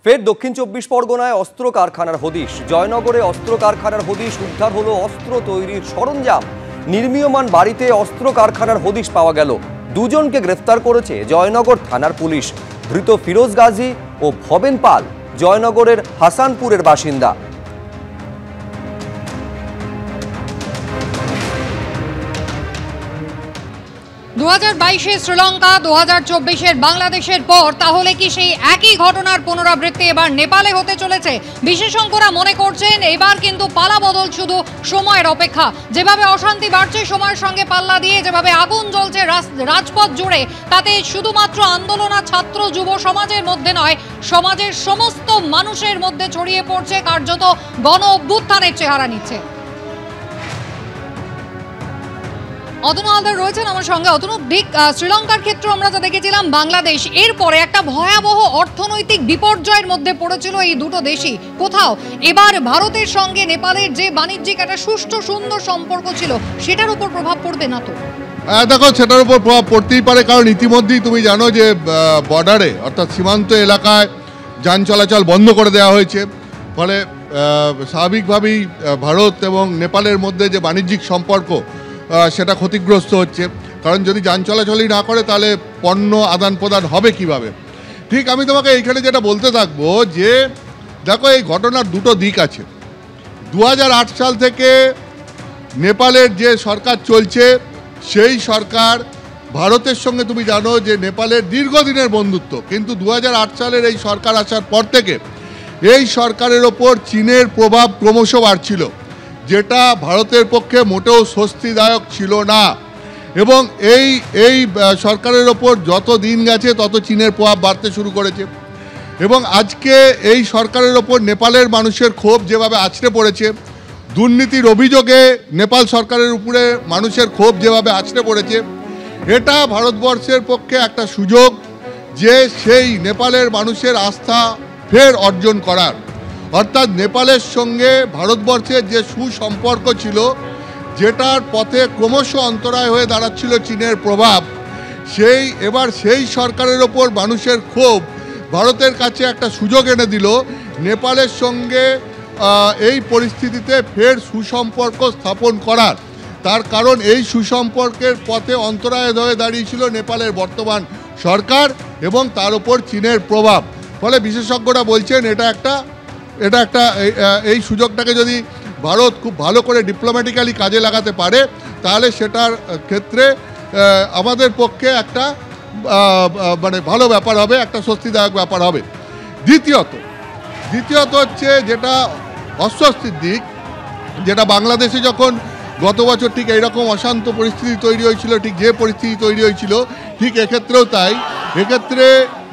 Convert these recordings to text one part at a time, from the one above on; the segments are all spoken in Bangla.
ফের দক্ষিণ চব্বিশ পরগনায় অস্ত্র কারখানার হদিশ। জয়নগরে অস্ত্র কারখানার হদিশ, উদ্ধার হলো অস্ত্র তৈরির সরঞ্জাম। নির্মীয়মান বাড়িতে অস্ত্র কারখানার হদিশ পাওয়া গেল। দুজনকে গ্রেফতার করেছে জয়নগর থানার পুলিশ। ধৃত ফিরোজ গাজী ও ভবেন পাল জয়নগরের হাসানপুরের বাসিন্দা। 2022-এ শ্রীলঙ্কা, 2024-এর বাংলাদেশের পর তাহলে কি সেই একই ঘটনার পুনরাবৃত্তি এবার নেপালে হতে চলেছে? বিশেষজ্ঞরা মনে করছেন এবার কিন্তু পালা বদল শুধু সময়ের অপেক্ষা। যেভাবে অশান্তি বাড়ছে সময়ের সঙ্গে পাল্লা দিয়ে, যেভাবে আগুন জ্বলছে রাজপথ জুড়ে, তাতে শুধুমাত্র আন্দোলন আর ছাত্র যুব সমাজের মধ্যে নয়, সমাজের সমস্ত মানুষের মধ্যে ছড়িয়ে পড়ছে, কার্যত গণ অভ্যুত্থানের চেহারা নিচ্ছে। অতনু হালদার রয়েছেন আমার সঙ্গে। অতনু, শ্রীলঙ্কার ক্ষেত্রে আমরা যা দেখেছিলাম, বাংলাদেশ এরপরে একটা ভয়াবহ অর্থনৈতিক বিপর্যয়ের মধ্যে পড়েছিল এই দুটো দেশই। কোথাও এবার ভারতের সঙ্গে নেপালের যে বাণিজ্যিক একটা সুষ্ঠু সুন্দর সম্পর্ক ছিল, সেটার উপর প্রভাব পড়বে না তো? দেখো, সেটার উপর প্রভাব পড়তেই পারে, কারণ ইতিমধ্যেই তুমি জানো যে বর্ডারে অর্থাৎ সীমান্ত এলাকায় যান চলাচল বন্ধ করে দেওয়া হয়েছে। ফলে স্বাভাবিকভাবেই ভারত এবং নেপালের মধ্যে যে বাণিজ্যিক সম্পর্ক সেটা ক্ষতিগ্রস্ত হচ্ছে। কারণ যদি যান চলাচলই না করে তাহলে পণ্য আদান প্রদান হবে কিভাবে? ঠিক আমি তোমাকে এইখানে যেটা বলতে থাকবো যে দেখো, এই ঘটনার দুটো দিক আছে। 2008 সাল থেকে নেপালের যে সরকার চলছে, সেই সরকার ভারতের সঙ্গে তুমি জানো যে নেপালের দীর্ঘদিনের বন্ধুত্ব, কিন্তু 2008 সালের এই সরকার আসার পর থেকে এই সরকারের ওপর চীনের প্রভাব ক্রমশ বাড়ছিল, যেটা ভারতের পক্ষে মোটেও স্বস্তিদায়ক ছিল না। এবং এই সরকারের ওপর যত দিন গেছে তত চীনের প্রভাব বাড়তে শুরু করেছে। এবং আজকে এই সরকারের ওপর নেপালের মানুষের ক্ষোভ যেভাবে আছড়ে পড়েছে, দুর্নীতির অভিযোগে নেপাল সরকারের উপরে মানুষের ক্ষোভ যেভাবে আছড়ে পড়েছে, এটা ভারতবর্ষের পক্ষে একটা সুযোগ যে সেই নেপালের মানুষের আস্থা ফের অর্জন করার। অর্থাৎ নেপালের সঙ্গে ভারতবর্ষের যে সুসম্পর্ক ছিল, যেটার পথে ক্রমশ অন্তরায় হয়ে দাঁড়াচ্ছিল চীনের প্রভাব, এবার সেই সরকারের ওপর মানুষের ক্ষোভ ভারতের কাছে একটা সুযোগ এনে দিল নেপালের সঙ্গে এই পরিস্থিতিতে ফের সুসম্পর্ক স্থাপন করার। তার কারণ এই সুসম্পর্কের পথে অন্তরায় হয়ে দাঁড়িয়েছিল নেপালের বর্তমান সরকার এবং তার উপর চীনের প্রভাব। ফলে বিশেষজ্ঞরা বলছেন এটা একটা এই সুযোগটাকে যদি ভারত খুব ভালো করে ডিপ্লোম্যাটিক্যালি কাজে লাগাতে পারে, তাহলে সেটার ক্ষেত্রে আমাদের পক্ষে একটা মানে ভালো ব্যাপার হবে, একটা স্বস্তিদায়ক ব্যাপার হবে। দ্বিতীয়ত হচ্ছে যেটা অস্বস্তির দিক, যেটা বাংলাদেশে যখন গত বছর ঠিক এইরকম অশান্ত পরিস্থিতি তৈরি হয়েছিল, ঠিক যে পরিস্থিতি তৈরি হয়েছিল, ঠিক এক্ষেত্রেও তাই। এক্ষেত্রে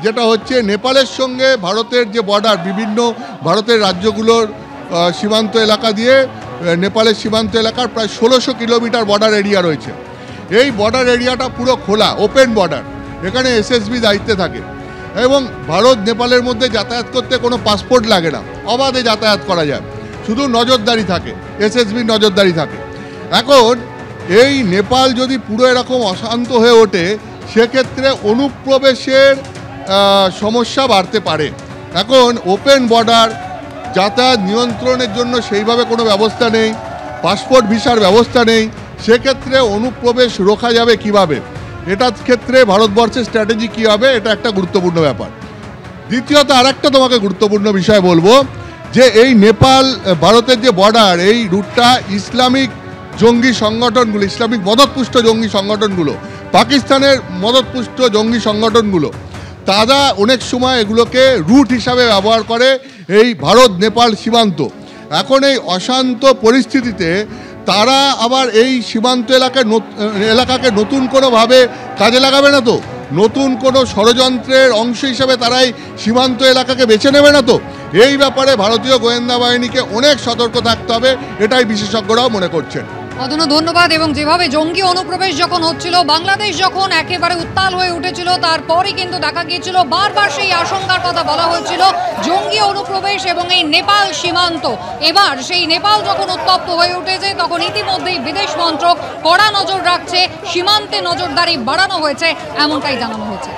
যেটা হচ্ছে, নেপালের সঙ্গে ভারতের যে বর্ডার, বিভিন্ন ভারতের রাজ্যগুলোর সীমান্ত এলাকা দিয়ে নেপালের সীমান্ত এলাকার প্রায় 1600 কিলোমিটার বর্ডার এরিয়া রয়েছে। এই বর্ডার এরিয়াটা পুরো খোলা, ওপেন বর্ডার। এখানে এসএসবি দায়িত্বে থাকে এবং ভারত নেপালের মধ্যে যাতায়াত করতে কোনো পাসপোর্ট লাগে না, অবাধে যাতায়াত করা যায়, শুধু নজরদারি থাকে, এসএসবি নজরদারি থাকে। এখন এই নেপাল যদি পুরো এরকম অশান্ত হয়ে ওঠে, সেক্ষেত্রে অনুপ্রবেশের সমস্যা বাড়তে পারে। এখন ওপেন বর্ডার, যাতায়াত নিয়ন্ত্রণের জন্য সেইভাবে কোনো ব্যবস্থা নেই, পাসপোর্ট ভিসার ব্যবস্থা নেই, সেক্ষেত্রে অনুপ্রবেশ রোখা যাবে কিভাবে? এটার ক্ষেত্রে ভারতবর্ষের স্ট্র্যাটেজি কী হবে, এটা একটা গুরুত্বপূর্ণ ব্যাপার। দ্বিতীয়ত আরেকটা তোমাকে গুরুত্বপূর্ণ বিষয় বলবো যে এই নেপাল ভারতের যে বর্ডার, এই রুটটা ইসলামিক জঙ্গি সংগঠনগুলো, ইসলামিক মদতপুষ্ট জঙ্গি সংগঠনগুলো, পাকিস্তানের মদতপুষ্ট জঙ্গি সংগঠনগুলো, তারা অনেক সময় এগুলোকে রুট হিসাবে ব্যবহার করে এই ভারত নেপাল সীমান্ত। এখন এই অশান্ত পরিস্থিতিতে তারা আবার এই সীমান্ত এলাকাকে নতুন কোনোভাবে কাজে লাগাবে না তো? নতুন কোনো ষড়যন্ত্রের অংশ হিসাবে তারাই সীমান্ত এলাকাকে বেছে নেবে না তো? এই ব্যাপারে ভারতীয় গোয়েন্দা বাহিনীকে অনেক সতর্ক থাকতে হবে, এটাই বিশেষজ্ঞরাও মনে করছেন। অতনু, ধন্যবাদ। এবং যেভাবে জঙ্গি অনুপ্রবেশ যখন হচ্ছিল, বাংলাদেশ যখন একেবারে উত্তাল হয়ে উঠেছিল, তারপরই কিন্তু দেখা গিয়েছিল বারবার সেই আশঙ্কার কথা বলা হয়েছিল জঙ্গি অনুপ্রবেশ এবং এই নেপাল সীমান্ত। এবার সেই নেপাল যখন উত্তপ্ত হয়ে উঠেছে, তখন ইতিমধ্যেই বিদেশ মন্ত্রক কড়া নজর রাখছে, সীমান্তে নজরদারি বাড়ানো হয়েছে, এমনটাই জানানো হয়েছে।